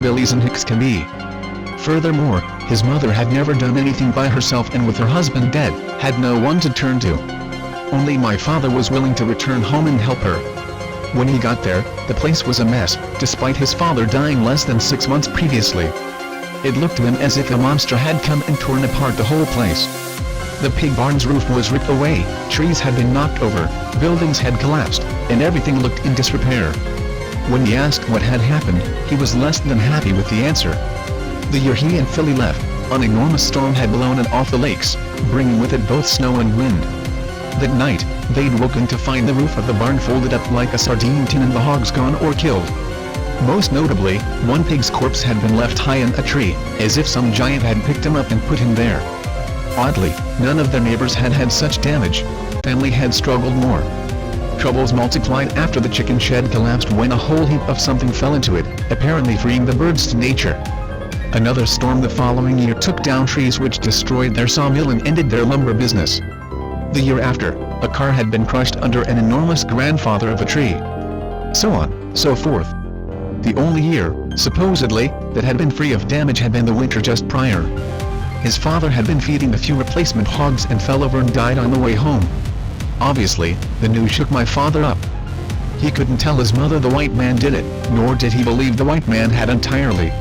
hillbillies and hicks can be. Furthermore, his mother had never done anything by herself, and with her husband dead, had no one to turn to. Only my father was willing to return home and help her. When he got there, the place was a mess, despite his father dying less than 6 months previously. It looked to him as if a monster had come and torn apart the whole place. The pig barn's roof was ripped away, trees had been knocked over, buildings had collapsed, and everything looked in disrepair. When he asked what had happened, he was less than happy with the answer. The year he and Philly left, an enormous storm had blown it off the lakes, bringing with it both snow and wind. That night, they'd woken to find the roof of the barn folded up like a sardine tin and the hogs gone or killed. Most notably, one pig's corpse had been left high in a tree, as if some giant had picked him up and put him there. Oddly, none of their neighbors had had such damage. Family had struggled more. Troubles multiplied after the chicken shed collapsed when a whole heap of something fell into it, apparently freeing the birds to nature. Another storm the following year took down trees which destroyed their sawmill and ended their lumber business. The year after, a car had been crushed under an enormous grandfather of a tree. So on, so forth. The only year, supposedly, that had been free of damage had been the winter just prior. His father had been feeding a few replacement hogs and fell over and died on the way home. Obviously, the news shook my father up. He couldn't tell his mother the white man did it, nor did he believe the white man had entirely.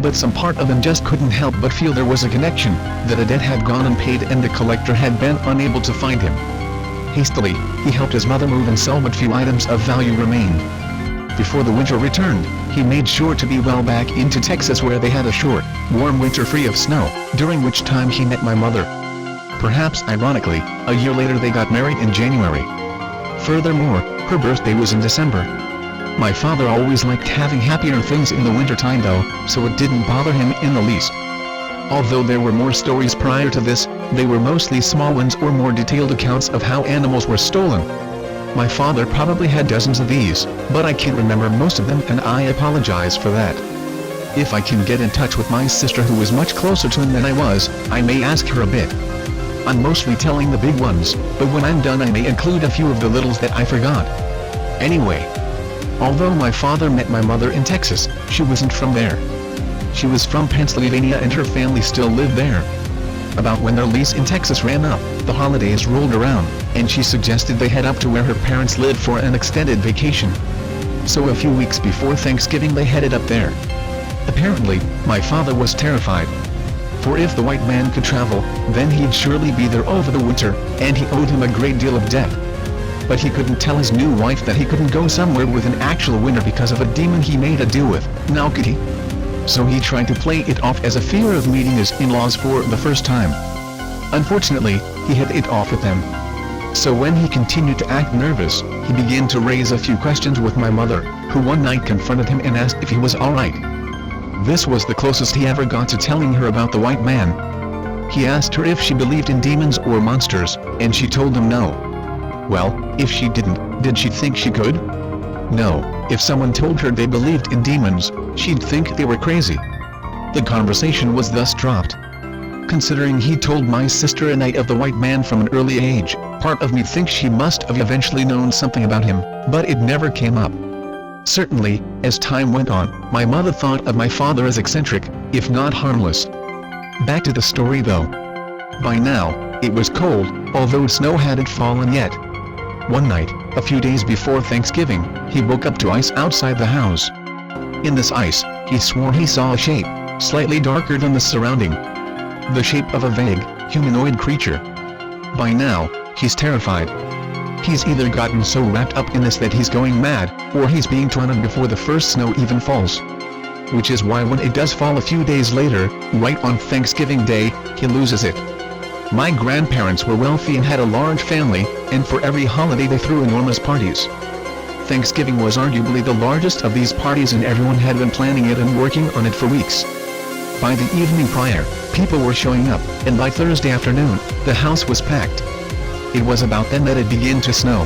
But some part of him just couldn't help but feel there was a connection, that a debt had gone unpaid and the collector had been unable to find him. Hastily, he helped his mother move and sell what few items of value remained. Before the winter returned, he made sure to be well back into Texas, where they had a short, warm winter free of snow, during which time he met my mother. Perhaps ironically, a year later they got married in January. Furthermore, her birthday was in December. My father always liked having happier things in the wintertime though, so it didn't bother him in the least. Although there were more stories prior to this, they were mostly small ones or more detailed accounts of how animals were stolen. My father probably had dozens of these, but I can't remember most of them, and I apologize for that. If I can get in touch with my sister, who was much closer to him than I was, I may ask her a bit. I'm mostly telling the big ones, but when I'm done I may include a few of the littles that I forgot. Anyway, although my father met my mother in Texas, she wasn't from there. She was from Pennsylvania and her family still lived there. About when their lease in Texas ran up, the holidays rolled around, and she suggested they head up to where her parents lived for an extended vacation. So a few weeks before Thanksgiving they headed up there. Apparently, my father was terrified. For if the white man could travel, then he'd surely be there over the winter, and he owed him a great deal of debt. But he couldn't tell his new wife that he couldn't go somewhere with an actual winter because of a demon he made a deal with, now could he? So he tried to play it off as a fear of meeting his in-laws for the first time. Unfortunately, he hit it off with them. So when he continued to act nervous, he began to raise a few questions with my mother, who one night confronted him and asked if he was alright. This was the closest he ever got to telling her about the white man. He asked her if she believed in demons or monsters, and she told him no. Well, if she didn't, did she think she could? No, if someone told her they believed in demons, she'd think they were crazy. The conversation was thus dropped. Considering he told my sister a night of the white man from an early age, part of me thinks she must have eventually known something about him, but it never came up. Certainly, as time went on, my mother thought of my father as eccentric, if not harmless. Back to the story though. By now, it was cold, although snow hadn't fallen yet. One night, a few days before Thanksgiving, he woke up to ice outside the house. In this ice, he swore he saw a shape, slightly darker than the surrounding. The shape of a vague, humanoid creature. By now, he's terrified. He's either gotten so wrapped up in this that he's going mad, or he's being torn before the first snow even falls. Which is why when it does fall a few days later, right on Thanksgiving Day, he loses it. My grandparents were wealthy and had a large family, and for every holiday they threw enormous parties. Thanksgiving was arguably the largest of these parties, and everyone had been planning it and working on it for weeks. By the evening prior, people were showing up, and by Thursday afternoon, the house was packed. It was about then that it began to snow.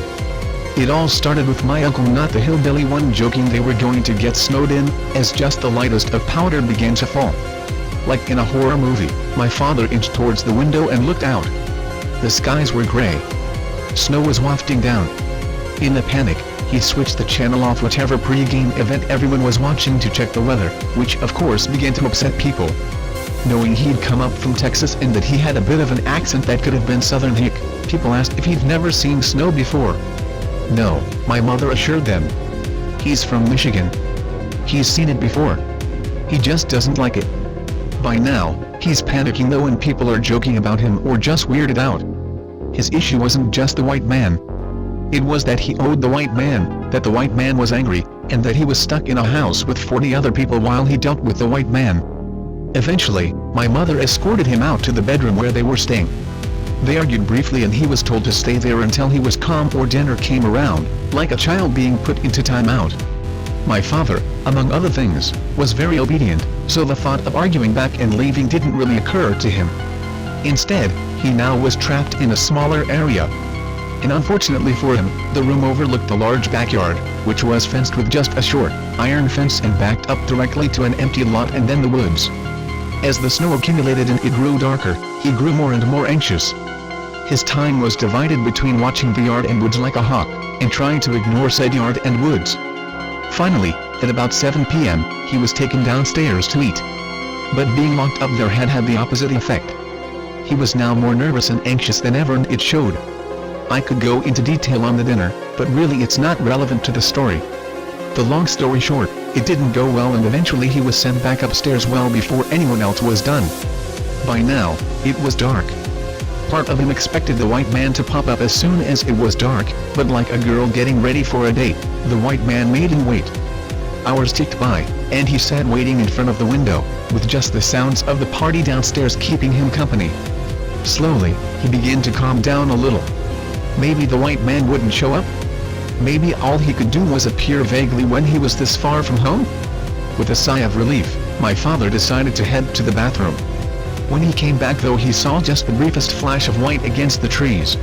It all started with my uncle, not the hillbilly one, joking they were going to get snowed in, as just the lightest of powder began to fall. Like in a horror movie, my father inched towards the window and looked out. The skies were gray. Snow was wafting down. In a panic, He switched the channel off whatever pre-game event everyone was watching to check the weather, which of course began to upset people. Knowing he'd come up from Texas and that he had a bit of an accent that could have been Southern hick, people asked if he'd never seen snow before. No, my mother assured them. He's from Michigan. He's seen it before. He just doesn't like it. By now, he's panicking though and people are joking about him or just weirded out. His issue wasn't just the white man. It was that he owed the white man, that the white man was angry, and that he was stuck in a house with 40 other people while he dealt with the white man. Eventually, my mother escorted him out to the bedroom where they were staying. They argued briefly and he was told to stay there until he was calm or dinner came around, like a child being put into timeout. My father, among other things, was very obedient, so the thought of arguing back and leaving didn't really occur to him. Instead, he now was trapped in a smaller area. And unfortunately for him, the room overlooked a large backyard, which was fenced with just a short, iron fence and backed up directly to an empty lot and then the woods. As the snow accumulated and it grew darker, he grew more and more anxious. His time was divided between watching the yard and woods like a hawk, and trying to ignore said yard and woods. Finally, at about 7 p.m., he was taken downstairs to eat. But being locked up there had the opposite effect. He was now more nervous and anxious than ever and it showed. I could go into detail on the dinner, but really it's not relevant to the story. The long story short, it didn't go well and eventually he was sent back upstairs well before anyone else was done. By now, it was dark. Part of him expected the white man to pop up as soon as it was dark, but like a girl getting ready for a date, the white man made him wait. Hours ticked by, and he sat waiting in front of the window, with just the sounds of the party downstairs keeping him company. Slowly, he began to calm down a little. Maybe the white man wouldn't show up? Maybe all he could do was appear vaguely when he was this far from home? With a sigh of relief, my father decided to head to the bathroom. When he came back though he saw just the briefest flash of white against the trees.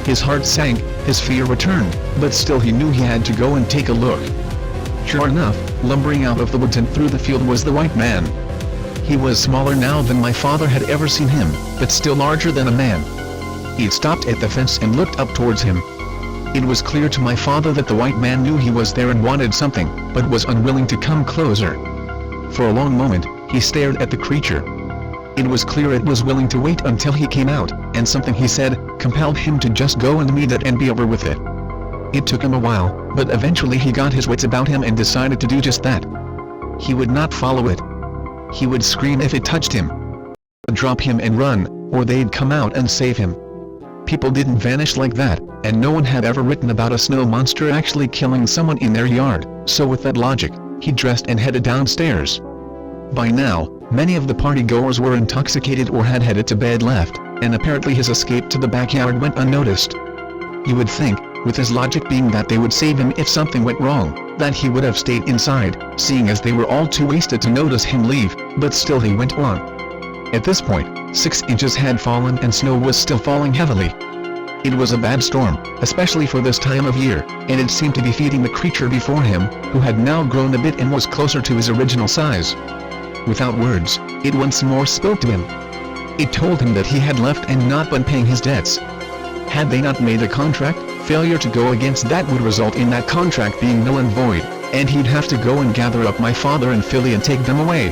His heart sank, his fear returned, but still he knew he had to go and take a look. Sure enough, lumbering out of the woods and through the field was the white man. He was smaller now than my father had ever seen him, but still larger than a man. He stopped at the fence and looked up towards him. It was clear to my father that the white man knew he was there and wanted something, but was unwilling to come closer. For a long moment, he stared at the creature. It was clear it was willing to wait until he came out, and something he said compelled him to just go and meet it and be over with it. It took him a while, but eventually he got his wits about him and decided to do just that. He would not follow it. He would scream if it touched him. Drop him and run, or they'd come out and save him. People didn't vanish like that, and no one had ever written about a snow monster actually killing someone in their yard, so with that logic, he dressed and headed downstairs. By now, many of the party-goers were intoxicated or had headed to bed left, and apparently his escape to the backyard went unnoticed. You would think, with his logic being that they would save him if something went wrong, that he would have stayed inside, seeing as they were all too wasted to notice him leave, but still he went on. At this point, 6 inches had fallen and snow was still falling heavily. It was a bad storm, especially for this time of year, and it seemed to be feeding the creature before him, who had now grown a bit and was closer to his original size. Without words, it once more spoke to him. It told him that he had left and not been paying his debts. Had they not made a contract, failure to go against that would result in that contract being null and void, and he'd have to go and gather up my father and Philly and take them away.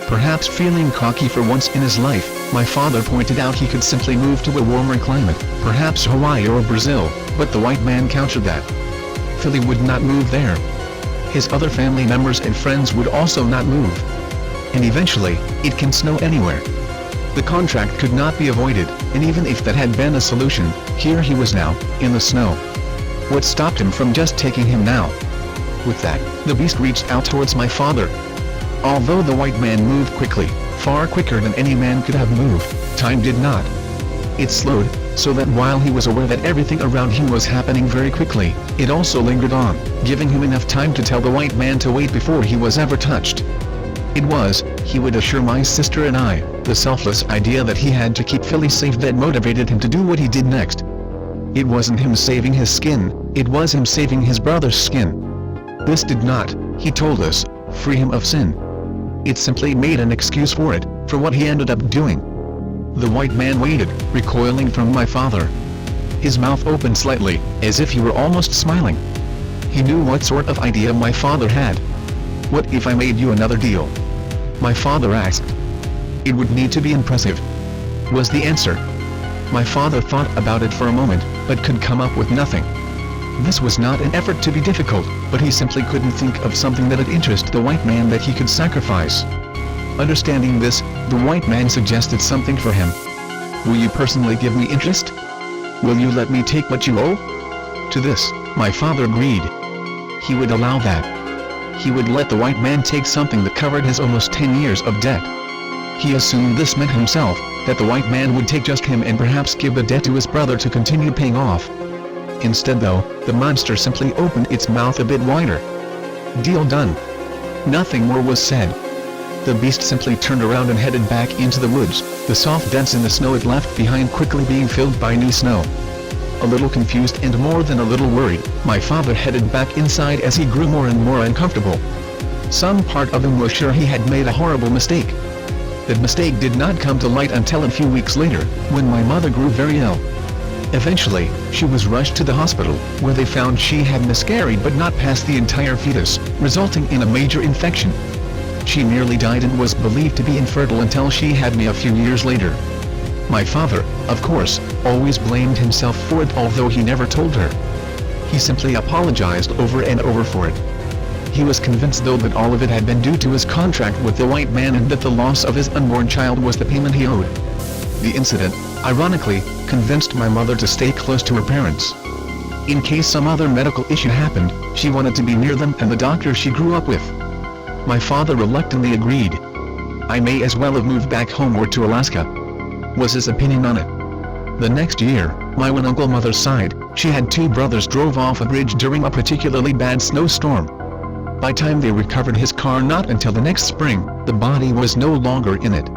Perhaps feeling cocky for once in his life, my father pointed out he could simply move to a warmer climate, perhaps Hawaii or Brazil, but the white man countered that. Philly would not move there. His other family members and friends would also not move. And eventually, it can snow anywhere. The contract could not be avoided, and even if that had been a solution, here he was now, in the snow. What stopped him from just taking him now? With that, the beast reached out towards my father. Although the white man moved quickly, far quicker than any man could have moved, time did not. It slowed, so that while he was aware that everything around him was happening very quickly, it also lingered on, giving him enough time to tell the white man to wait before he was ever touched. It was, he would assure my sister and I, the selfless idea that he had to keep Philly safe that motivated him to do what he did next. It wasn't him saving his skin, it was him saving his brother's skin. This did not, he told us, free him of sin. It simply made an excuse for it, for what he ended up doing. The white man waited, recoiling from my father. His mouth opened slightly, as if he were almost smiling. He knew what sort of idea my father had. "What if I made you another deal?" my father asked. "It would need to be impressive," was the answer. My father thought about it for a moment, but could come up with nothing. This was not an effort to be difficult, but he simply couldn't think of something that would interest the white man that he could sacrifice. Understanding this, the white man suggested something for him. "Will you personally give me interest? Will you let me take what you owe?" To this, my father agreed. He would allow that. He would let the white man take something that covered his almost 10 years of debt. He assumed this meant himself, that the white man would take just him and perhaps give the debt to his brother to continue paying off. Instead though, the monster simply opened its mouth a bit wider. Deal done. Nothing more was said. The beast simply turned around and headed back into the woods, the soft dents in the snow it left behind quickly being filled by new snow. A little confused and more than a little worried, my father headed back inside as he grew more and more uncomfortable. Some part of him was sure he had made a horrible mistake. That mistake did not come to light until a few weeks later, when my mother grew very ill. Eventually, she was rushed to the hospital, where they found she had miscarried but not passed the entire fetus, resulting in a major infection. She nearly died and was believed to be infertile until she had me a few years later. My father, of course, always blamed himself for it, although he never told her. He simply apologized over and over for it. He was convinced though that all of it had been due to his contract with the white man and that the loss of his unborn child was the payment he owed. The incident, ironically, convinced my mother to stay close to her parents. In case some other medical issue happened, she wanted to be near them and the doctor she grew up with. My father reluctantly agreed. "I may as well have moved back home or to Alaska," was his opinion on it. The next year, my one uncle mother's side, she had two brothers drove off a bridge during a particularly bad snowstorm. By time they recovered his car not until the next spring, the body was no longer in it.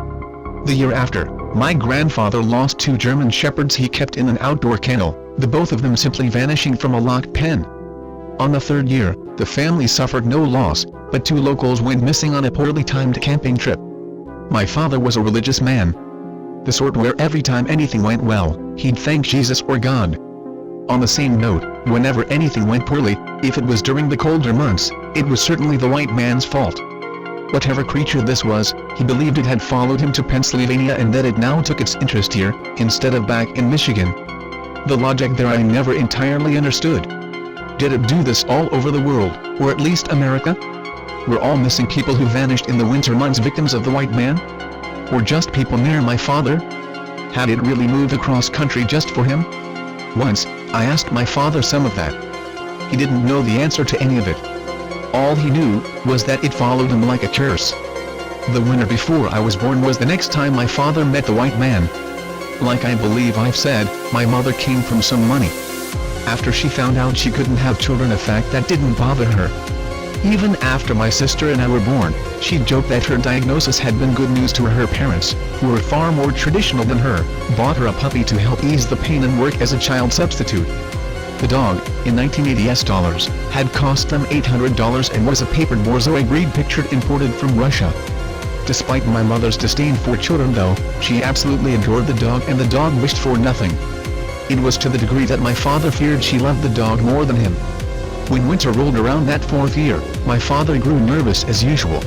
The year after, my grandfather lost two German shepherds he kept in an outdoor kennel, the both of them simply vanishing from a locked pen. On the third year, the family suffered no loss, but two locals went missing on a poorly timed camping trip. My father was a religious man. The sort where every time anything went well, he'd thank Jesus or God. On the same note, whenever anything went poorly, if it was during the colder months, it was certainly the white man's fault. Whatever creature this was, he believed it had followed him to Pennsylvania and that it now took its interest here, instead of back in Michigan. The logic there I never entirely understood. Did it do this all over the world, or at least America? Were all missing people who vanished in the winter months victims of the white man? Or just people near my father? Had it really moved across country just for him? Once, I asked my father some of that. He didn't know the answer to any of it. All he knew was that it followed him like a curse. The winter before I was born was the next time my father met the white man. Like I believe I've said, my mother came from some money. After she found out she couldn't have children, a fact that didn't bother her. Even after my sister and I were born, she joked that her diagnosis had been good news to her parents, who were far more traditional than her, bought her a puppy to help ease the pain and work as a child substitute. The dog, in 1980 dollars, had cost them $800 and was a papered Borzoi breed pictured imported from Russia. Despite my mother's disdain for children though, she absolutely adored the dog and the dog wished for nothing. It was to the degree that my father feared she loved the dog more than him. When winter rolled around that fourth year, my father grew nervous as usual.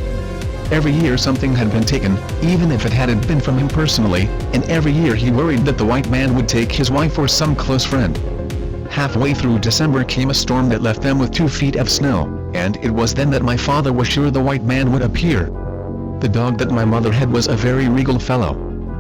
Every year something had been taken, even if it hadn't been from him personally, and every year he worried that the white man would take his wife or some close friend. Halfway through December came a storm that left them with 2 feet of snow, and it was then that my father was sure the white man would appear. The dog that my mother had was a very regal fellow.